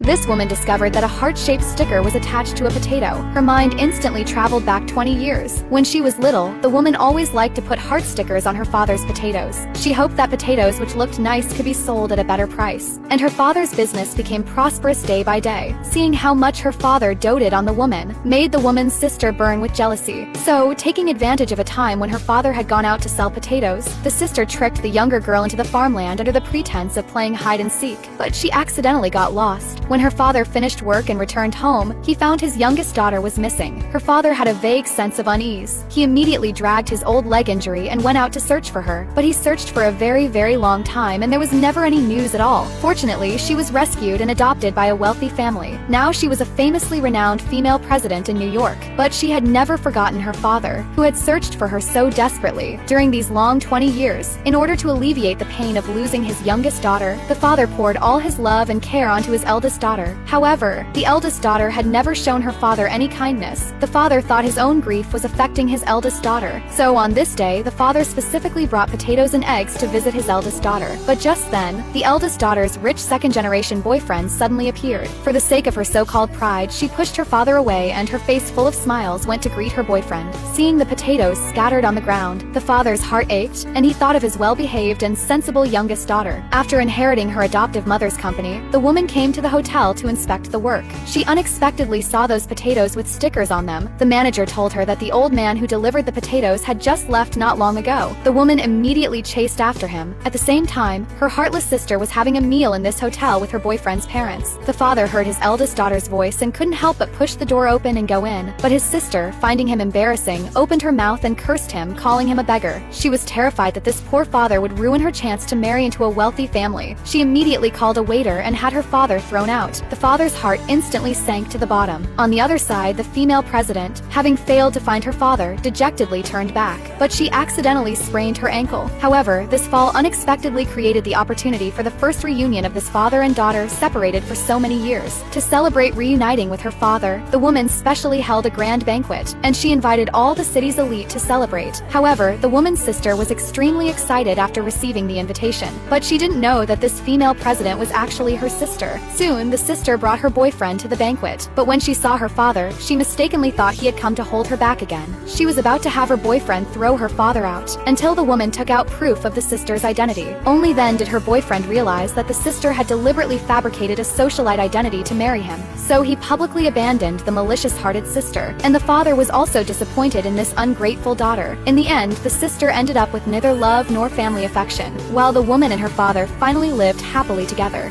This woman discovered that a heart-shaped sticker was attached to a potato. Her mind instantly traveled back 20 years. When she was little, the woman always liked to put heart stickers on her father's potatoes. She hoped that potatoes which looked nice could be sold at a better price. And her father's business became prosperous day by day. Seeing how much her father doted on the woman made the woman's sister burn with jealousy. So, taking advantage of a time when her father had gone out to sell potatoes, the sister tricked the younger girl into the farmland under the pretense of playing hide and seek. But she accidentally got lost. When her father finished work and returned home, he found his youngest daughter was missing. Her father had a vague sense of unease. He immediately dragged his old leg injury and went out to search for her. But he searched for a very long time and there was never any news at all. Fortunately, she was rescued and adopted by a wealthy family. Now she was a famously renowned female president in New York. But she had never forgotten her father, who had searched for her so desperately during these long 20 years. In order to alleviate the pain of losing his youngest daughter, the father poured all his love and care onto his eldest daughter. However, the eldest daughter had never shown her father any kindness. The father thought his own grief was affecting his eldest daughter. So on this day, the father specifically brought potatoes and eggs to visit his eldest daughter. But just then, the eldest daughter's rich second-generation boyfriend suddenly appeared. For the sake of her so-called pride, she pushed her father away and her face full of smiles went to greet her boyfriend. Seeing the potatoes scattered on the ground, the father's heart ached, and he thought of his well-behaved and sensible youngest daughter. After inheriting her adoptive mother's company, the woman came to the hotel to inspect the work. She unexpectedly saw those potatoes with stickers on them. The manager told her that the old man who delivered the potatoes had just left not long ago. The woman immediately chased after him. At the same time, her heartless sister was having a meal in this hotel with her boyfriend's parents. The father heard his eldest daughter's voice and couldn't help but push the door open and go in. But his sister, finding him embarrassing, opened her mouth and cursed him, calling him a beggar. She was terrified that this poor father would ruin her chance to marry into a wealthy family. She immediately called a waiter and had her father thrown out. The father's heart instantly sank to the bottom. On the other side, the female president, having failed to find her father, dejectedly turned back. But she accidentally sprained her ankle. However, this fall unexpectedly created the opportunity for the first reunion of this father and daughter separated for so many years. To celebrate reuniting with her father, the woman specially held a grand banquet, and she invited all the city's elite to celebrate. However, the woman's sister was extremely excited after receiving the invitation. But she didn't know that this female president was actually her sister. Soon, the sister brought her boyfriend to the banquet, but when she saw her father, she mistakenly thought he had come to hold her back again. She was about to have her boyfriend throw her father out, until the woman took out proof of the sister's identity. Only then did her boyfriend realize that the sister had deliberately fabricated a socialite identity to marry him. So he publicly abandoned the malicious-hearted sister, and the father was also disappointed in this ungrateful daughter. In the end, the sister ended up with neither love nor family affection, while the woman and her father finally lived happily together.